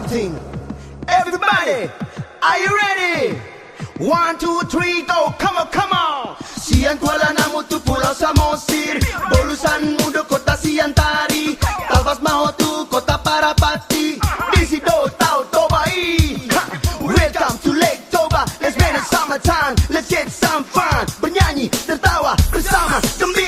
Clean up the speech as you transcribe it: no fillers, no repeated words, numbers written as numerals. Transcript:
something. Everybody, are you ready? 1, 2, 3, go, come on, come on. Siang Kuala Namu tu Pulau Samosir, Bolusan Mudo kota Siantari, Talbas Maho tu kota Parapati, Disido Tau Tobai. Welcome to Lake Toba, let's make it summertime, let's get some fun. Bernyanyi, tertawa bersama gembira.